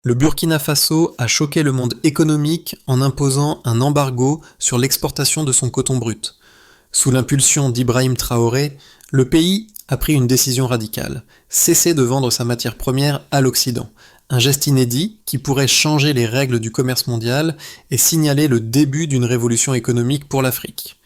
Le Burkina Faso a choqué le monde économique en imposant un embargo sur l'exportation de son coton brut. Sous l'impulsion d'Ibrahim Traoré, le pays a pris une décision radicale, cesser de vendre sa matière première à l'Occident. Un geste inédit qui pourrait changer les règles du commerce mondial et signaler le début d'une révolution économique pour l'Afrique.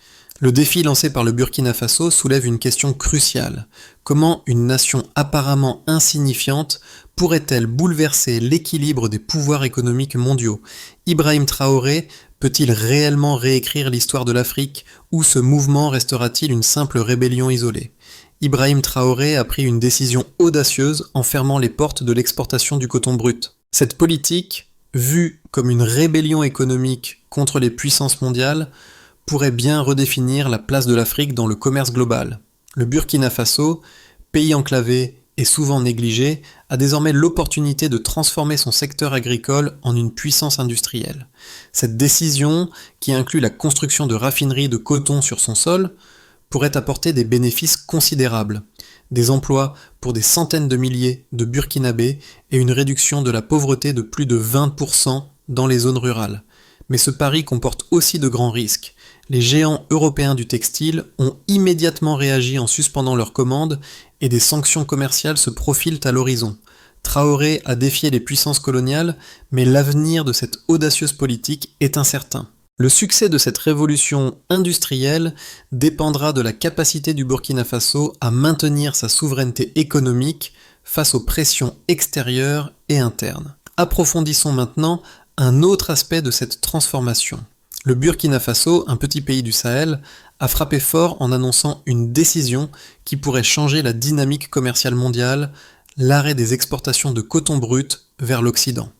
Le défi lancé par le Burkina Faso soulève une question cruciale. Comment une nation apparemment insignifiante pourrait-elle bouleverser l'équilibre des pouvoirs économiques mondiaux? Ibrahim Traoré peut-il réellement réécrire l'histoire de l'Afrique ou ce mouvement restera-t-il une simple rébellion isolée? Ibrahim Traoré a pris une décision audacieuse en fermant les portes de l'exportation du coton brut. Cette politique, vue comme une rébellion économique contre les puissances mondiales, pourrait bien redéfinir la place de l'Afrique dans le commerce global. Le Burkina Faso, pays enclavé et souvent négligé, a désormais l'opportunité de transformer son secteur agricole en une puissance industrielle. Cette décision, qui inclut la construction de raffineries de coton sur son sol, pourrait apporter des bénéfices considérables, des emplois pour des centaines de milliers de Burkinabés et une réduction de la pauvreté de plus de 20% dans les zones rurales. Mais ce pari comporte aussi de grands risques. Les géants européens du textile ont immédiatement réagi en suspendant leurs commandes et des sanctions commerciales se profilent à l'horizon. Traoré a défié les puissances coloniales, mais l'avenir de cette audacieuse politique est incertain. Le succès de cette révolution industrielle dépendra de la capacité du Burkina Faso à maintenir sa souveraineté économique face aux pressions extérieures et internes. Approfondissons maintenant un autre aspect de cette transformation. Le Burkina Faso, un petit pays du Sahel, a frappé fort en annonçant une décision qui pourrait changer la dynamique commerciale mondiale, l'arrêt des exportations de coton brut vers l'Occident.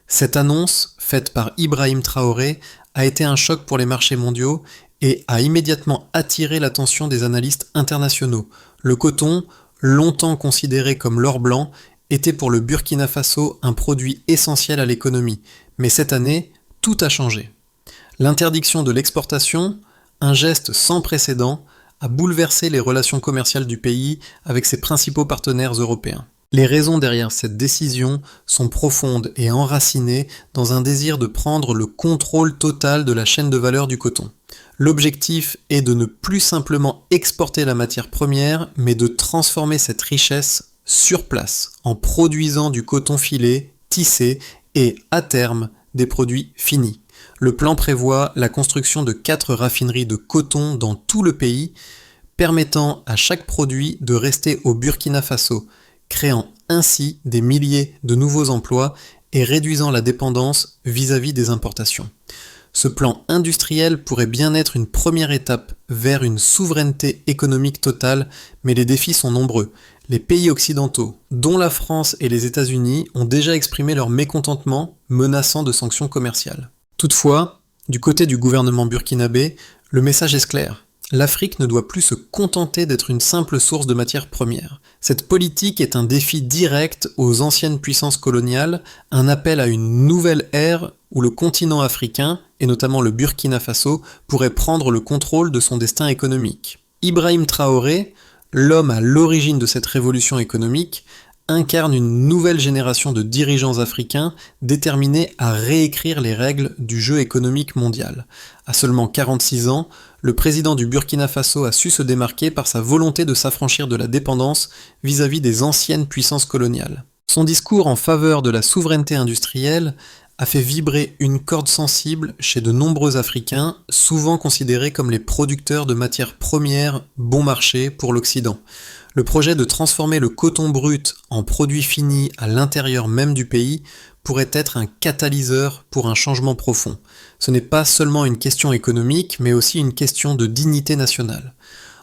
Cette annonce, faite par Ibrahim Traoré, a été un choc pour les marchés mondiaux et a immédiatement attiré l'attention des analystes internationaux. Le coton, longtemps considéré comme l'or blanc, était pour le Burkina Faso un produit essentiel à l'économie. Mais cette année, tout a changé. L'interdiction de l'exportation, un geste sans précédent, a bouleversé les relations commerciales du pays avec ses principaux partenaires européens. Les raisons derrière cette décision sont profondes et enracinées dans un désir de prendre le contrôle total de la chaîne de valeur du coton. L'objectif est de ne plus simplement exporter la matière première, mais de transformer cette richesse sur place, en produisant du coton filé, tissé et, à terme, des produits finis. Le plan prévoit la construction de 4 raffineries de coton dans tout le pays, permettant à chaque produit de rester au Burkina Faso, créant ainsi des milliers de nouveaux emplois et réduisant la dépendance vis-à-vis des importations. Ce plan industriel pourrait bien être une première étape vers une souveraineté économique totale, mais les défis sont nombreux. Les pays occidentaux, dont la France et les États-Unis, ont déjà exprimé leur mécontentement, menaçant de sanctions commerciales. Toutefois, du côté du gouvernement burkinabé, le message est clair. L'Afrique ne doit plus se contenter d'être une simple source de matières premières. Cette politique est un défi direct aux anciennes puissances coloniales, un appel à une nouvelle ère où le continent africain, et notamment le Burkina Faso, pourrait prendre le contrôle de son destin économique. Ibrahim Traoré, l'homme à l'origine de cette révolution économique, incarne une nouvelle génération de dirigeants africains déterminés à réécrire les règles du jeu économique mondial. À seulement 46 ans, le président du Burkina Faso a su se démarquer par sa volonté de s'affranchir de la dépendance vis-à-vis des anciennes puissances coloniales. Son discours en faveur de la souveraineté industrielle a fait vibrer une corde sensible chez de nombreux Africains, souvent considérés comme les producteurs de matières premières bon marché pour l'Occident. Le projet de transformer le coton brut en produit fini à l'intérieur même du pays pourrait être un catalyseur pour un changement profond. Ce n'est pas seulement une question économique, mais aussi une question de dignité nationale.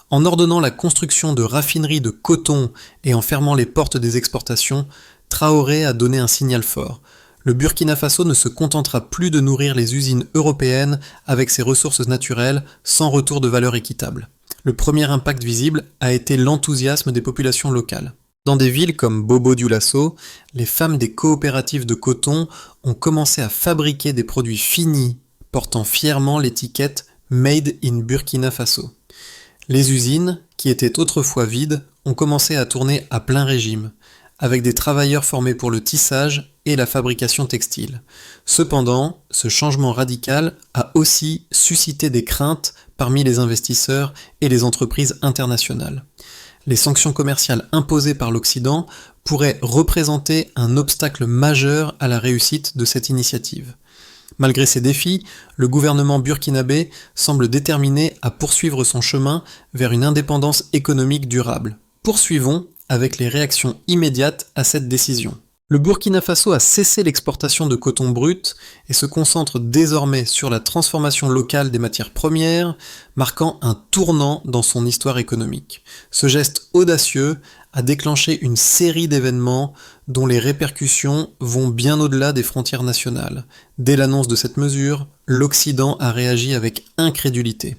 En ordonnant la construction de raffineries de coton et en fermant les portes des exportations, Traoré a donné un signal fort. Le Burkina Faso ne se contentera plus de nourrir les usines européennes avec ses ressources naturelles sans retour de valeur équitable. Le premier impact visible a été l'enthousiasme des populations locales. Dans des villes comme Bobo-Dioulasso, les femmes des coopératives de coton ont commencé à fabriquer des produits finis portant fièrement l'étiquette Made in Burkina Faso. Les usines, qui étaient autrefois vides, ont commencé à tourner à plein régime, avec des travailleurs formés pour le tissage et la fabrication textile. Cependant, ce changement radical a aussi suscité des craintes parmi les investisseurs et les entreprises internationales. Les sanctions commerciales imposées par l'Occident pourraient représenter un obstacle majeur à la réussite de cette initiative. Malgré ces défis, le gouvernement burkinabé semble déterminé à poursuivre son chemin vers une indépendance économique durable. Poursuivons avec les réactions immédiates à cette décision. Le Burkina Faso a cessé l'exportation de coton brut et se concentre désormais sur la transformation locale des matières premières, marquant un tournant dans son histoire économique. Ce geste audacieux a déclenché une série d'événements dont les répercussions vont bien au-delà des frontières nationales. Dès l'annonce de cette mesure, l'Occident a réagi avec incrédulité.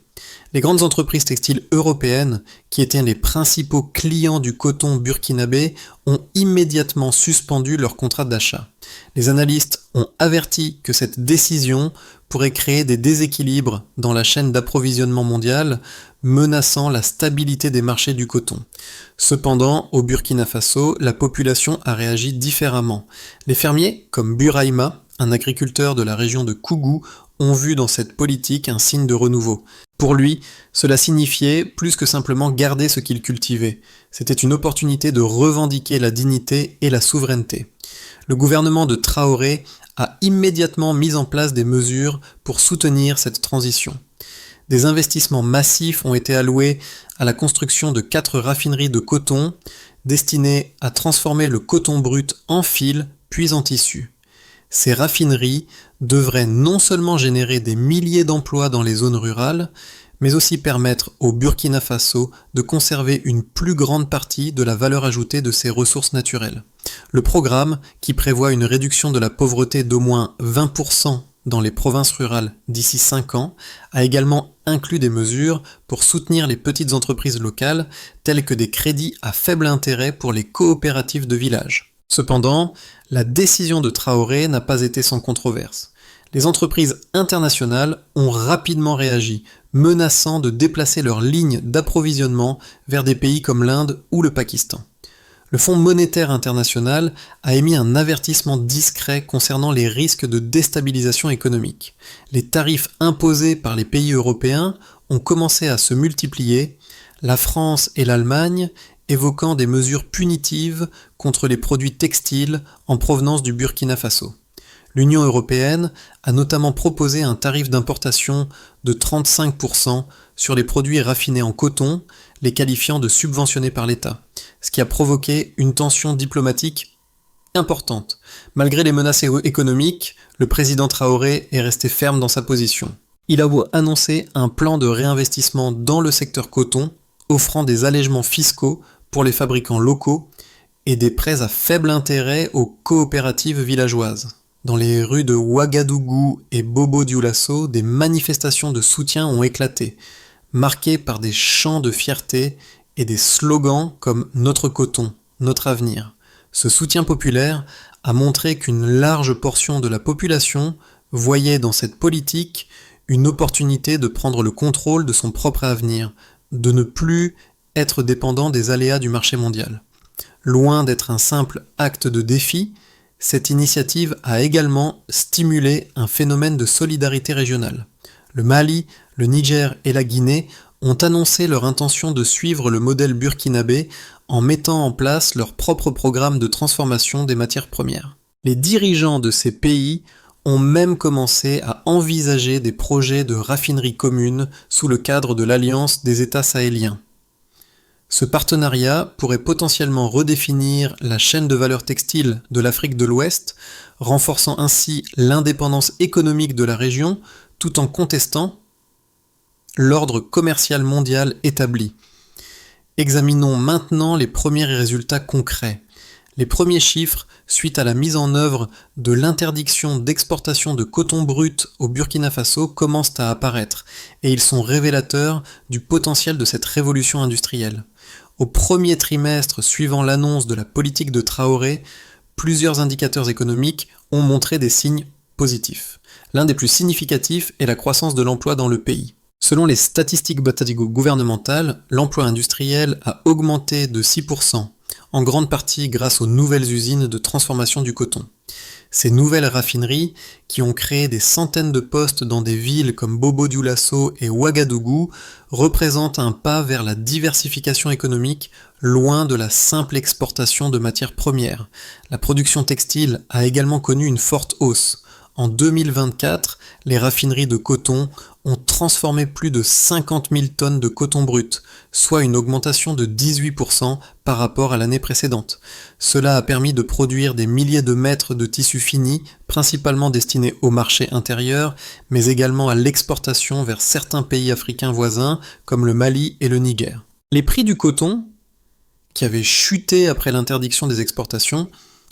Les grandes entreprises textiles européennes, qui étaient les principaux clients du coton burkinabé, ont immédiatement suspendu leur contrat d'achat. Les analystes ont averti que cette décision pourrait créer des déséquilibres dans la chaîne d'approvisionnement mondiale, menaçant la stabilité des marchés du coton. Cependant, au Burkina Faso, la population a réagi différemment. Les fermiers, comme Buraima, un agriculteur de la région de Kougou, ont vu dans cette politique un signe de renouveau. Pour lui, cela signifiait plus que simplement garder ce qu'il cultivait. C'était une opportunité de revendiquer la dignité et la souveraineté. Le gouvernement de Traoré a immédiatement mis en place des mesures pour soutenir cette transition. Des investissements massifs ont été alloués à la construction de 4 raffineries de coton destinées à transformer le coton brut en fil puis en tissu. Ces raffineries devraient non seulement générer des milliers d'emplois dans les zones rurales, mais aussi permettre au Burkina Faso de conserver une plus grande partie de la valeur ajoutée de ses ressources naturelles. Le programme, qui prévoit une réduction de la pauvreté d'au moins 20% dans les provinces rurales d'ici 5 ans, a également inclus des mesures pour soutenir les petites entreprises locales, telles que des crédits à faible intérêt pour les coopératives de village. Cependant, la décision de Traoré n'a pas été sans controverse. Les entreprises internationales ont rapidement réagi, menaçant de déplacer leurs lignes d'approvisionnement vers des pays comme l'Inde ou le Pakistan. Le Fonds monétaire international a émis un avertissement discret concernant les risques de déstabilisation économique. Les tarifs imposés par les pays européens ont commencé à se multiplier, la France et l'Allemagne évoquant des mesures punitives contre les produits textiles en provenance du Burkina Faso. L'Union européenne a notamment proposé un tarif d'importation de 35% sur les produits raffinés en coton, les qualifiant de subventionnés par l'État, ce qui a provoqué une tension diplomatique importante. Malgré les menaces économiques, le président Traoré est resté ferme dans sa position. Il a annoncé un plan de réinvestissement dans le secteur coton, offrant des allègements fiscaux pour les fabricants locaux et des prêts à faible intérêt aux coopératives villageoises. Dans les rues de Ouagadougou et Bobo-Dioulasso, des manifestations de soutien ont éclaté, marquées par des chants de fierté et des slogans comme « Notre coton, notre avenir ». Ce soutien populaire a montré qu'une large portion de la population voyait dans cette politique une opportunité de prendre le contrôle de son propre avenir, de ne plus être dépendant des aléas du marché mondial. Loin d'être un simple acte de défi, cette initiative a également stimulé un phénomène de solidarité régionale. Le Mali, le Niger et la Guinée ont annoncé leur intention de suivre le modèle burkinabé en mettant en place leur propre programme de transformation des matières premières. Les dirigeants de ces pays ont même commencé à envisager des projets de raffinerie commune sous le cadre de l'Alliance des États sahéliens. Ce partenariat pourrait potentiellement redéfinir la chaîne de valeur textile de l'Afrique de l'Ouest, renforçant ainsi l'indépendance économique de la région tout en contestant l'ordre commercial mondial établi. Examinons maintenant les premiers résultats concrets. Les premiers chiffres, suite à la mise en œuvre de l'interdiction d'exportation de coton brut au Burkina Faso, commencent à apparaître, et ils sont révélateurs du potentiel de cette révolution industrielle. Au premier trimestre suivant l'annonce de la politique de Traoré, plusieurs indicateurs économiques ont montré des signes positifs. L'un des plus significatifs est la croissance de l'emploi dans le pays. Selon les statistiques gouvernementales, l'emploi industriel a augmenté de 6% en grande partie grâce aux nouvelles usines de transformation du coton. Ces nouvelles raffineries, qui ont créé des centaines de postes dans des villes comme Bobo-Dioulasso et Ouagadougou, représentent un pas vers la diversification économique, loin de la simple exportation de matières premières. La production textile a également connu une forte hausse. En 2024, les raffineries de coton ont transformé plus de 50 000 tonnes de coton brut, soit une augmentation de 18% par rapport à l'année précédente. Cela a permis de produire des milliers de mètres de tissus finis, principalement destinés au marché intérieur, mais également à l'exportation vers certains pays africains voisins, comme le Mali et le Niger. Les prix du coton, qui avaient chuté après l'interdiction des exportations,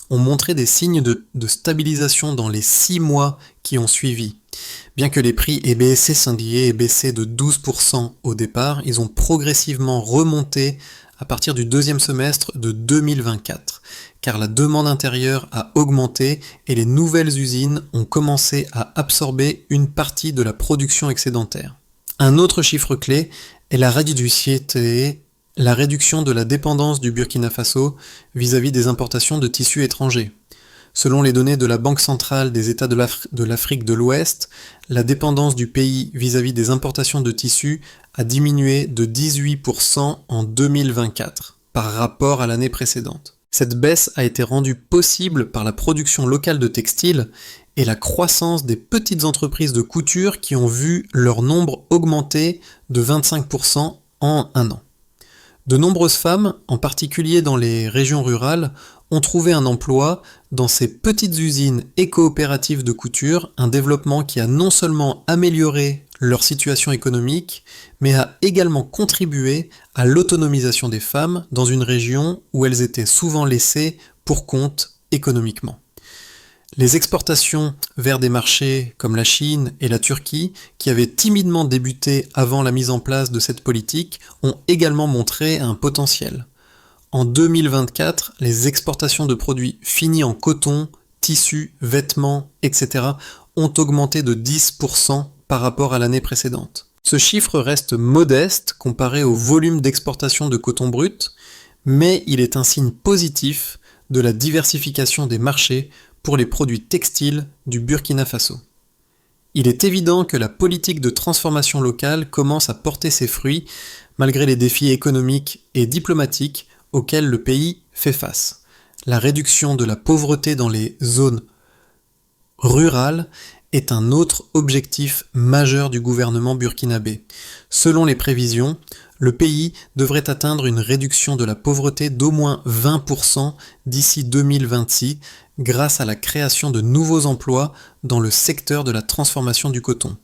ont montré des signes de stabilisation dans les 6 mois qui ont suivi. Bien que les prix aient baissé de 12% au départ, ils ont progressivement remonté à partir du deuxième semestre de 2024, car la demande intérieure a augmenté et les nouvelles usines ont commencé à absorber une partie de la production excédentaire. Un autre chiffre clé est la réduction de la dépendance du Burkina Faso vis-à-vis des importations de tissus étrangers. Selon les données de la Banque centrale des États de l'Afrique de l'Ouest, la dépendance du pays vis-à-vis des importations de tissus a diminué de 18% en 2024 par rapport à l'année précédente. Cette baisse a été rendue possible par la production locale de textiles et la croissance des petites entreprises de couture qui ont vu leur nombre augmenter de 25% en un an. De nombreuses femmes, en particulier dans les régions rurales, ont trouvé un emploi dans ces petites usines et coopératives de couture, un développement qui a non seulement amélioré leur situation économique, mais a également contribué à l'autonomisation des femmes dans une région où elles étaient souvent laissées pour compte économiquement. Les exportations vers des marchés comme la Chine et la Turquie, qui avaient timidement débuté avant la mise en place de cette politique, ont également montré un potentiel. En 2024, les exportations de produits finis en coton, tissus, vêtements, etc. ont augmenté de 10% par rapport à l'année précédente. Ce chiffre reste modeste comparé au volume d'exportation de coton brut, mais il est un signe positif de la diversification des marchés pour les produits textiles du Burkina Faso. Il est évident que la politique de transformation locale commence à porter ses fruits malgré les défis économiques et diplomatiques auxquels le pays fait face. La réduction de la pauvreté dans les zones rurales est un autre objectif majeur du gouvernement burkinabé. Selon les prévisions, le pays devrait atteindre une réduction de la pauvreté d'au moins 20% d'ici 2026 grâce à la création de nouveaux emplois dans le secteur de la transformation du coton.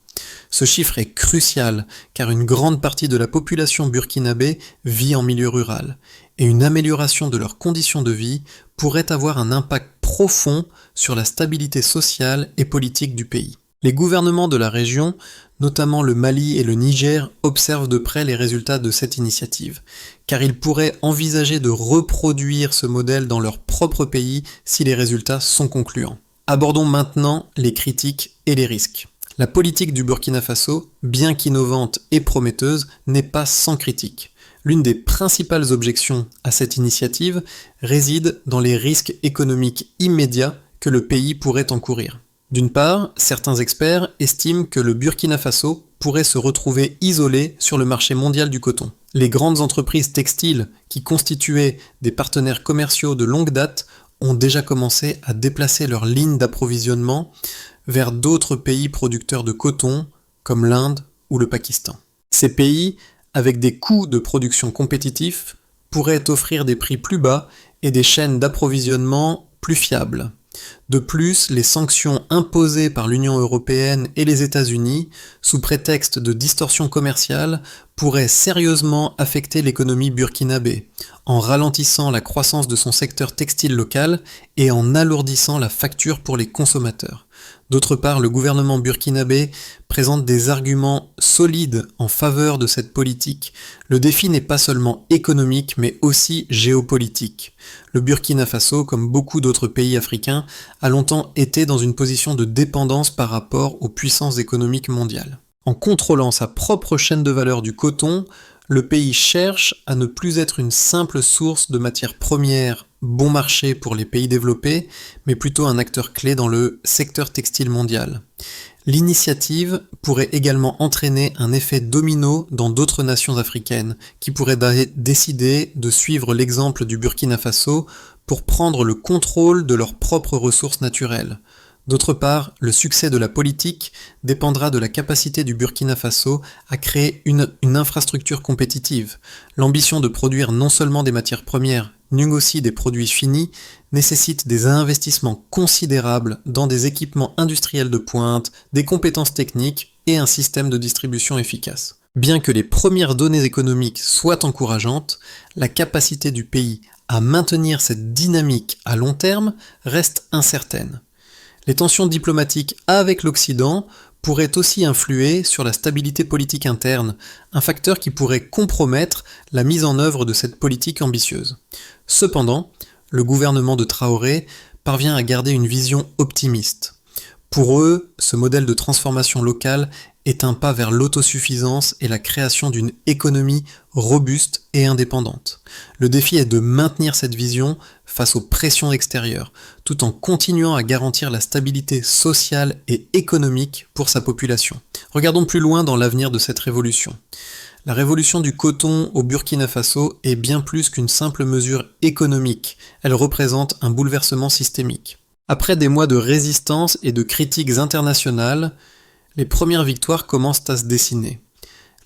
Ce chiffre est crucial car une grande partie de la population burkinabé vit en milieu rural et une amélioration de leurs conditions de vie pourrait avoir un impact profond sur la stabilité sociale et politique du pays. Les gouvernements de la région, notamment le Mali et le Niger, observent de près les résultats de cette initiative, car ils pourraient envisager de reproduire ce modèle dans leur propre pays si les résultats sont concluants. Abordons maintenant les critiques et les risques. La politique du Burkina Faso, bien qu'innovante et prometteuse, n'est pas sans critique. L'une des principales objections à cette initiative réside dans les risques économiques immédiats que le pays pourrait encourir. D'une part, certains experts estiment que le Burkina Faso pourrait se retrouver isolé sur le marché mondial du coton. Les grandes entreprises textiles qui constituaient des partenaires commerciaux de longue date ont déjà commencé à déplacer leurs lignes d'approvisionnement vers d'autres pays producteurs de coton, comme l'Inde ou le Pakistan. Ces pays, avec des coûts de production compétitifs, pourraient offrir des prix plus bas et des chaînes d'approvisionnement plus fiables. De plus, les sanctions imposées par l'Union européenne et les États-Unis, sous prétexte de distorsion commerciale, pourraient sérieusement affecter l'économie burkinabé, en ralentissant la croissance de son secteur textile local et en alourdissant la facture pour les consommateurs. D'autre part, le gouvernement burkinabé présente des arguments solides en faveur de cette politique. Le défi n'est pas seulement économique, mais aussi géopolitique. Le Burkina Faso, comme beaucoup d'autres pays africains, a longtemps été dans une position de dépendance par rapport aux puissances économiques mondiales. En contrôlant sa propre chaîne de valeur du coton, le pays cherche à ne plus être une simple source de matières premières bon marché pour les pays développés, mais plutôt un acteur clé dans le secteur textile mondial. L'initiative pourrait également entraîner un effet domino dans d'autres nations africaines, qui pourraient décider de suivre l'exemple du Burkina Faso pour prendre le contrôle de leurs propres ressources naturelles. D'autre part, le succès de la politique dépendra de la capacité du Burkina Faso à créer une infrastructure compétitive. L'ambition de produire non seulement des matières premières, mais aussi des produits finis, nécessite des investissements considérables dans des équipements industriels de pointe, des compétences techniques et un système de distribution efficace. Bien que les premières données économiques soient encourageantes, la capacité du pays à maintenir cette dynamique à long terme reste incertaine. Les tensions diplomatiques avec l'Occident pourraient aussi influer sur la stabilité politique interne, un facteur qui pourrait compromettre la mise en œuvre de cette politique ambitieuse. Cependant, le gouvernement de Traoré parvient à garder une vision optimiste. Pour eux, ce modèle de transformation locale est un pas vers l'autosuffisance et la création d'une économie robuste et indépendante. Le défi est de maintenir cette vision face aux pressions extérieures, tout en continuant à garantir la stabilité sociale et économique pour sa population. Regardons plus loin dans l'avenir de cette révolution. La révolution du coton au Burkina Faso est bien plus qu'une simple mesure économique, elle représente un bouleversement systémique. Après des mois de résistance et de critiques internationales, les premières victoires commencent à se dessiner.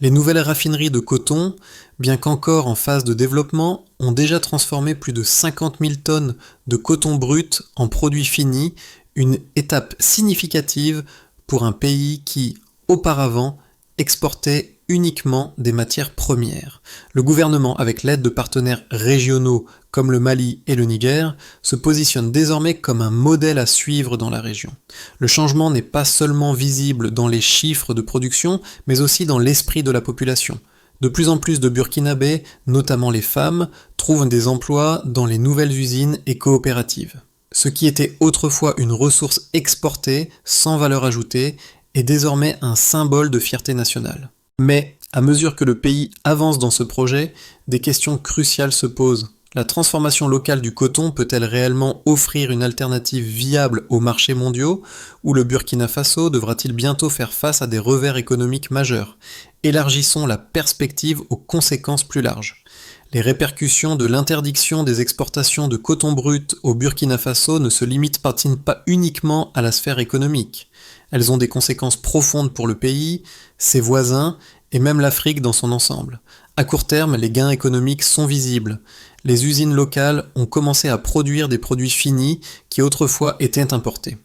Les nouvelles raffineries de coton, bien qu'encore en phase de développement, ont déjà transformé plus de 50 000 tonnes de coton brut en produits finis, une étape significative pour un pays qui, auparavant, exportait uniquement des matières premières. Le gouvernement, avec l'aide de partenaires régionaux comme le Mali et le Niger, se positionne désormais comme un modèle à suivre dans la région. Le changement n'est pas seulement visible dans les chiffres de production, mais aussi dans l'esprit de la population. De plus en plus de Burkinabés, notamment les femmes, trouvent des emplois dans les nouvelles usines et coopératives. Ce qui était autrefois une ressource exportée, sans valeur ajoutée, est désormais un symbole de fierté nationale. Mais, à mesure que le pays avance dans ce projet, des questions cruciales se posent. La transformation locale du coton peut-elle réellement offrir une alternative viable aux marchés mondiaux, ou le Burkina Faso devra-t-il bientôt faire face à des revers économiques majeurs? Élargissons la perspective aux conséquences plus larges. Les répercussions de l'interdiction des exportations de coton brut au Burkina Faso ne se limitent pas uniquement à la sphère économique. Elles ont des conséquences profondes pour le pays, ses voisins et même l'Afrique dans son ensemble. À court terme, les gains économiques sont visibles. Les usines locales ont commencé à produire des produits finis qui autrefois étaient importés.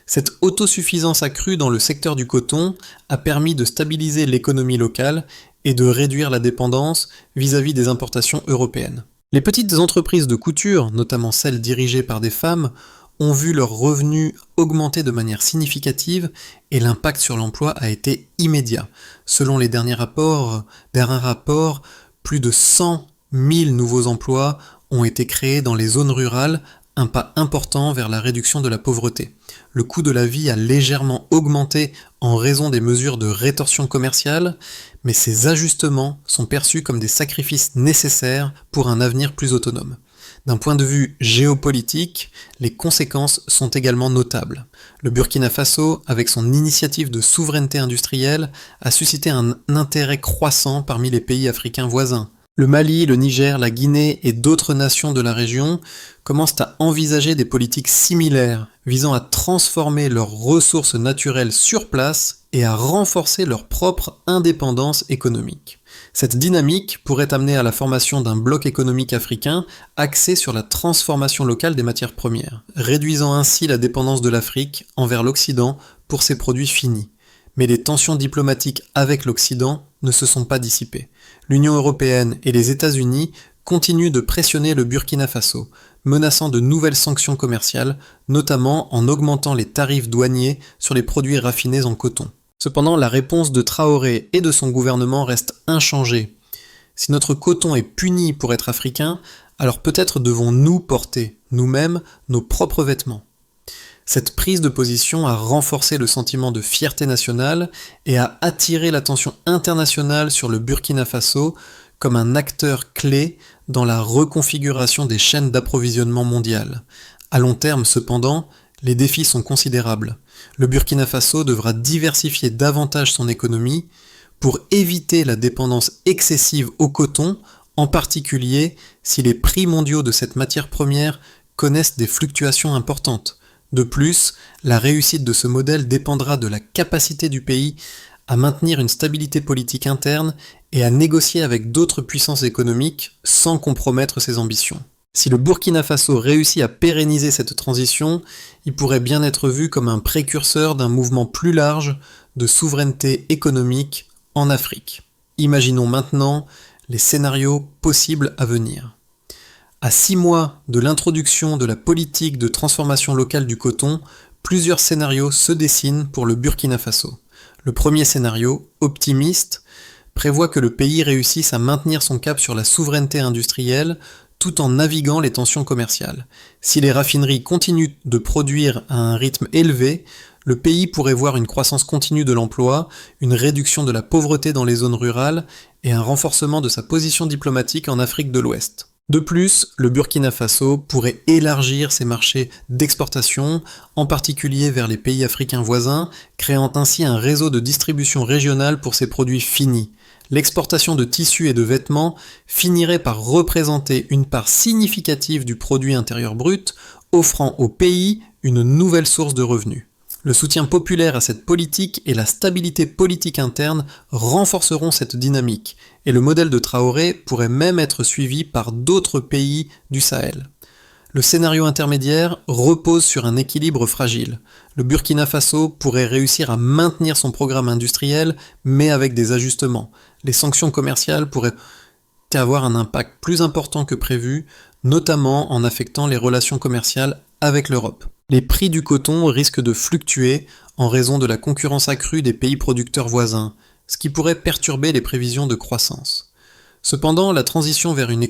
Cette autosuffisance accrue dans le secteur du coton a permis de stabiliser l'économie locale et de réduire la dépendance vis-à-vis des importations européennes. Les petites entreprises de couture, notamment celles dirigées par des femmes, ont vu leurs revenus augmenter de manière significative et l'impact sur l'emploi a été immédiat. Selon les derniers rapports, plus de 100 000 nouveaux emplois ont été créés dans les zones rurales, un pas important vers la réduction de la pauvreté. Le coût de la vie a légèrement augmenté en raison des mesures de rétorsion commerciale, mais ces ajustements sont perçus comme des sacrifices nécessaires pour un avenir plus autonome. D'un point de vue géopolitique, les conséquences sont également notables. Le Burkina Faso, avec son initiative de souveraineté industrielle, a suscité un intérêt croissant parmi les pays africains voisins. Le Mali, le Niger, la Guinée et d'autres nations de la région commencent à envisager des politiques similaires visant à transformer leurs ressources naturelles sur place et à renforcer leur propre indépendance économique. Cette dynamique pourrait amener à la formation d'un bloc économique africain axé sur la transformation locale des matières premières, réduisant ainsi la dépendance de l'Afrique envers l'Occident pour ses produits finis. Mais les tensions diplomatiques avec l'Occident ne se sont pas dissipées. L'Union européenne et les États-Unis continuent de pressionner le Burkina Faso, menaçant de nouvelles sanctions commerciales, notamment en augmentant les tarifs douaniers sur les produits raffinés en coton. Cependant, la réponse de Traoré et de son gouvernement reste inchangée. Si notre coton est puni pour être africain, alors peut-être devons-nous porter, nous-mêmes, nos propres vêtements. Cette prise de position a renforcé le sentiment de fierté nationale et a attiré l'attention internationale sur le Burkina Faso comme un acteur clé dans la reconfiguration des chaînes d'approvisionnement mondiales. À long terme, cependant, les défis sont considérables. Le Burkina Faso devra diversifier davantage son économie pour éviter la dépendance excessive au coton, en particulier si les prix mondiaux de cette matière première connaissent des fluctuations importantes. De plus, la réussite de ce modèle dépendra de la capacité du pays à maintenir une stabilité politique interne et à négocier avec d'autres puissances économiques sans compromettre ses ambitions. Si le Burkina Faso réussit à pérenniser cette transition, il pourrait bien être vu comme un précurseur d'un mouvement plus large de souveraineté économique en Afrique. Imaginons maintenant les scénarios possibles à venir. À 6 mois de l'introduction de la politique de transformation locale du coton, plusieurs scénarios se dessinent pour le Burkina Faso. Le premier scénario, optimiste, prévoit que le pays réussisse à maintenir son cap sur la souveraineté industrielle tout en naviguant les tensions commerciales. Si les raffineries continuent de produire à un rythme élevé, le pays pourrait voir une croissance continue de l'emploi, une réduction de la pauvreté dans les zones rurales et un renforcement de sa position diplomatique en Afrique de l'Ouest. De plus, le Burkina Faso pourrait élargir ses marchés d'exportation, en particulier vers les pays africains voisins, créant ainsi un réseau de distribution régionale pour ses produits finis. L'exportation de tissus et de vêtements finirait par représenter une part significative du produit intérieur brut, offrant au pays une nouvelle source de revenus. Le soutien populaire à cette politique et la stabilité politique interne renforceront cette dynamique, et le modèle de Traoré pourrait même être suivi par d'autres pays du Sahel. Le scénario intermédiaire repose sur un équilibre fragile. Le Burkina Faso pourrait réussir à maintenir son programme industriel, mais avec des ajustements. Les sanctions commerciales pourraient avoir un impact plus important que prévu, notamment en affectant les relations commerciales avec l'Europe. Les prix du coton risquent de fluctuer en raison de la concurrence accrue des pays producteurs voisins, ce qui pourrait perturber les prévisions de croissance. Cependant, la transition vers une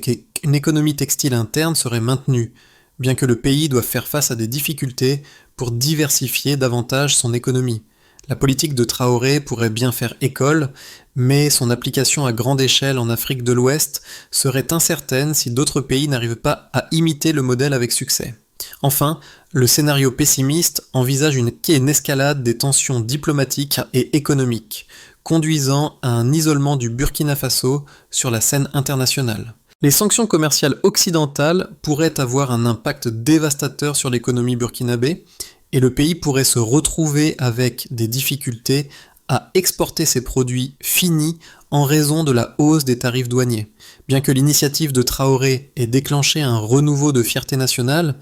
économie textile interne serait maintenue, bien que le pays doive faire face à des difficultés pour diversifier davantage son économie. La politique de Traoré pourrait bien faire école, mais son application à grande échelle en Afrique de l'Ouest serait incertaine si d'autres pays n'arrivent pas à imiter le modèle avec succès. Enfin, le scénario pessimiste envisage une escalade des tensions diplomatiques et économiques, conduisant à un isolement du Burkina Faso sur la scène internationale. Les sanctions commerciales occidentales pourraient avoir un impact dévastateur sur l'économie burkinabé, et le pays pourrait se retrouver avec des difficultés à exporter ses produits finis en raison de la hausse des tarifs douaniers. Bien que l'initiative de Traoré ait déclenché un renouveau de fierté nationale,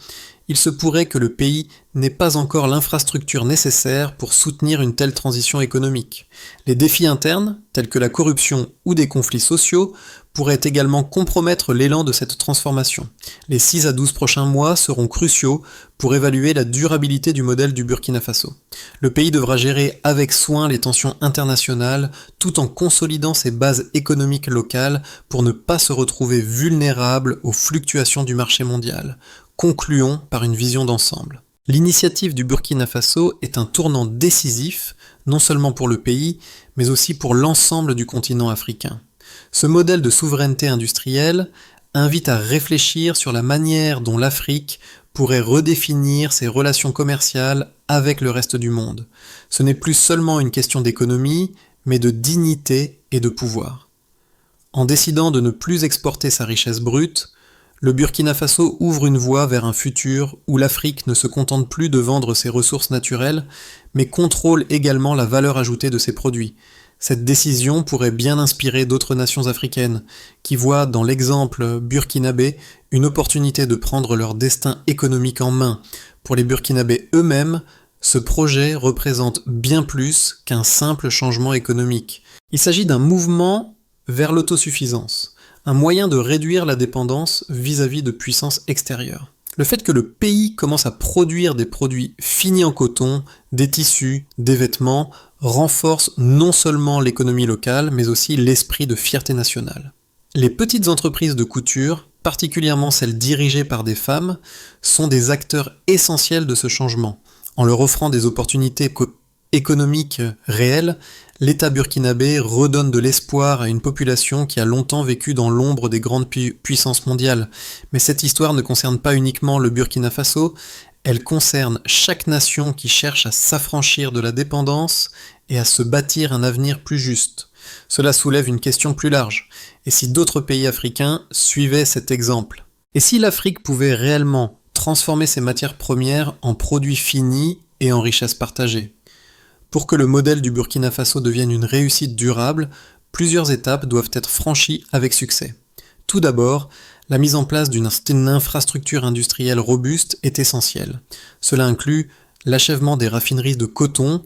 il se pourrait que le pays n'ait pas encore l'infrastructure nécessaire pour soutenir une telle transition économique. Les défis internes, tels que la corruption ou des conflits sociaux, pourraient également compromettre l'élan de cette transformation. Les 6 à 12 prochains mois seront cruciaux pour évaluer la durabilité du modèle du Burkina Faso. Le pays devra gérer avec soin les tensions internationales tout en consolidant ses bases économiques locales pour ne pas se retrouver vulnérable aux fluctuations du marché mondial. Concluons par une vision d'ensemble. L'initiative du Burkina Faso est un tournant décisif, non seulement pour le pays, mais aussi pour l'ensemble du continent africain. Ce modèle de souveraineté industrielle invite à réfléchir sur la manière dont l'Afrique pourrait redéfinir ses relations commerciales avec le reste du monde. Ce n'est plus seulement une question d'économie, mais de dignité et de pouvoir. En décidant de ne plus exporter sa richesse brute, le Burkina Faso ouvre une voie vers un futur où l'Afrique ne se contente plus de vendre ses ressources naturelles, mais contrôle également la valeur ajoutée de ses produits. Cette décision pourrait bien inspirer d'autres nations africaines, qui voient dans l'exemple burkinabé une opportunité de prendre leur destin économique en main. Pour les Burkinabés eux-mêmes, ce projet représente bien plus qu'un simple changement économique. Il s'agit d'un mouvement vers l'autosuffisance, un moyen de réduire la dépendance vis-à-vis de puissances extérieures. Le fait que le pays commence à produire des produits finis en coton, des tissus, des vêtements, renforce non seulement l'économie locale, mais aussi l'esprit de fierté nationale. Les petites entreprises de couture, particulièrement celles dirigées par des femmes, sont des acteurs essentiels de ce changement. En leur offrant des opportunités économiques réelles, l'État burkinabé redonne de l'espoir à une population qui a longtemps vécu dans l'ombre des grandes puissances mondiales. Mais cette histoire ne concerne pas uniquement le Burkina Faso, elle concerne chaque nation qui cherche à s'affranchir de la dépendance et à se bâtir un avenir plus juste. Cela soulève une question plus large. Et si d'autres pays africains suivaient cet exemple? Et si l'Afrique pouvait réellement transformer ses matières premières en produits finis et en richesses partagées? Pour que le modèle du Burkina Faso devienne une réussite durable, plusieurs étapes doivent être franchies avec succès. Tout d'abord, la mise en place d'une infrastructure industrielle robuste est essentielle. Cela inclut l'achèvement des raffineries de coton,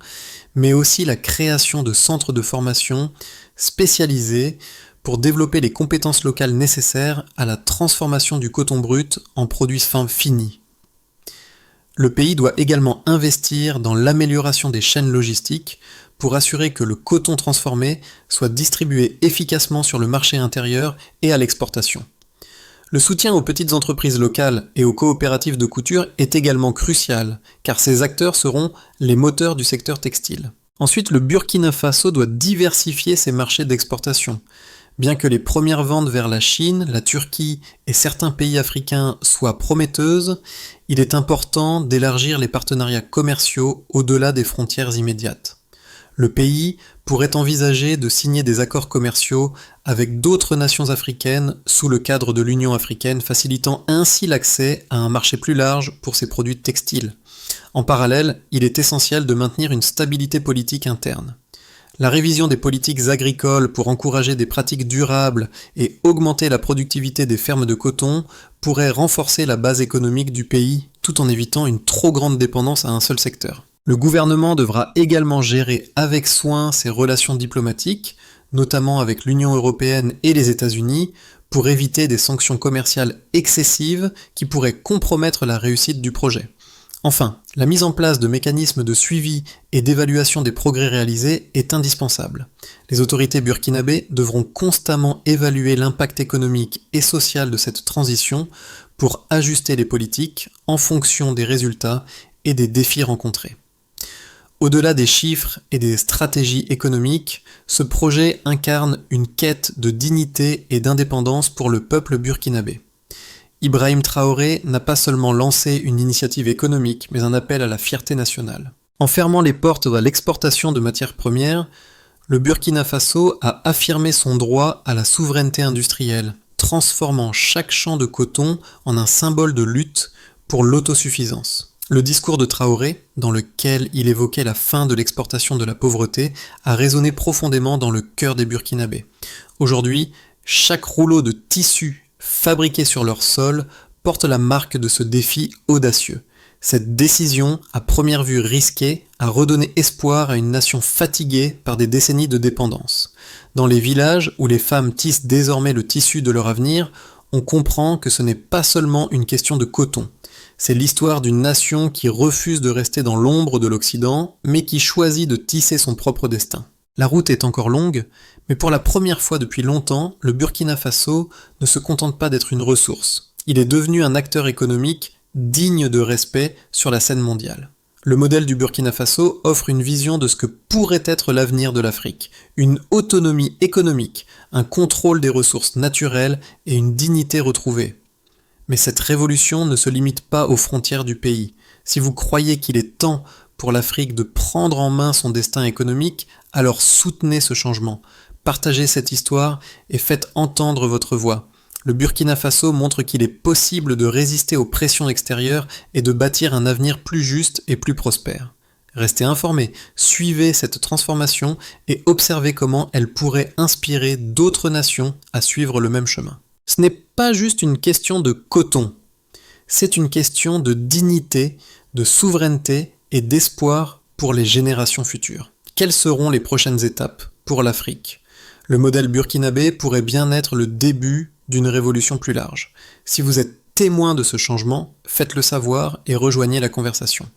mais aussi la création de centres de formation spécialisés pour développer les compétences locales nécessaires à la transformation du coton brut en produits finis. Le pays doit également investir dans l'amélioration des chaînes logistiques pour assurer que le coton transformé soit distribué efficacement sur le marché intérieur et à l'exportation. Le soutien aux petites entreprises locales et aux coopératives de couture est également crucial, car ces acteurs seront les moteurs du secteur textile. Ensuite, le Burkina Faso doit diversifier ses marchés d'exportation. Bien que les premières ventes vers la Chine, la Turquie et certains pays africains soient prometteuses, il est important d'élargir les partenariats commerciaux au-delà des frontières immédiates. Le pays pourrait envisager de signer des accords commerciaux avec d'autres nations africaines sous le cadre de l'Union africaine, facilitant ainsi l'accès à un marché plus large pour ses produits textiles. En parallèle, il est essentiel de maintenir une stabilité politique interne. La révision des politiques agricoles pour encourager des pratiques durables et augmenter la productivité des fermes de coton pourrait renforcer la base économique du pays tout en évitant une trop grande dépendance à un seul secteur. Le gouvernement devra également gérer avec soin ses relations diplomatiques, notamment avec l'Union européenne et les États-Unis, pour éviter des sanctions commerciales excessives qui pourraient compromettre la réussite du projet. Enfin, la mise en place de mécanismes de suivi et d'évaluation des progrès réalisés est indispensable. Les autorités burkinabées devront constamment évaluer l'impact économique et social de cette transition pour ajuster les politiques en fonction des résultats et des défis rencontrés. Au-delà des chiffres et des stratégies économiques, ce projet incarne une quête de dignité et d'indépendance pour le peuple burkinabé. Ibrahim Traoré n'a pas seulement lancé une initiative économique, mais un appel à la fierté nationale. En fermant les portes à l'exportation de matières premières, le Burkina Faso a affirmé son droit à la souveraineté industrielle, transformant chaque champ de coton en un symbole de lutte pour l'autosuffisance. Le discours de Traoré, dans lequel il évoquait la fin de l'exportation de la pauvreté, a résonné profondément dans le cœur des Burkinabés. Aujourd'hui, chaque rouleau de tissu fabriqué sur leur sol porte la marque de ce défi audacieux. Cette décision, à première vue risquée, a redonné espoir à une nation fatiguée par des décennies de dépendance. Dans les villages où les femmes tissent désormais le tissu de leur avenir, on comprend que ce n'est pas seulement une question de coton. C'est l'histoire d'une nation qui refuse de rester dans l'ombre de l'Occident, mais qui choisit de tisser son propre destin. La route est encore longue, mais pour la première fois depuis longtemps, le Burkina Faso ne se contente pas d'être une ressource. Il est devenu un acteur économique digne de respect sur la scène mondiale. Le modèle du Burkina Faso offre une vision de ce que pourrait être l'avenir de l'Afrique, une autonomie économique, un contrôle des ressources naturelles et une dignité retrouvée. Mais cette révolution ne se limite pas aux frontières du pays. Si vous croyez qu'il est temps pour l'Afrique de prendre en main son destin économique, alors soutenez ce changement, partagez cette histoire et faites entendre votre voix. Le Burkina Faso montre qu'il est possible de résister aux pressions extérieures et de bâtir un avenir plus juste et plus prospère. Restez informés, suivez cette transformation et observez comment elle pourrait inspirer d'autres nations à suivre le même chemin. Ce n'est pas juste une question de coton, c'est une question de dignité, de souveraineté et d'espoir pour les générations futures. Quelles seront les prochaines étapes pour l'Afrique? Le modèle burkinabé pourrait bien être le début d'une révolution plus large. Si vous êtes témoin de ce changement, faites-le savoir et rejoignez la conversation.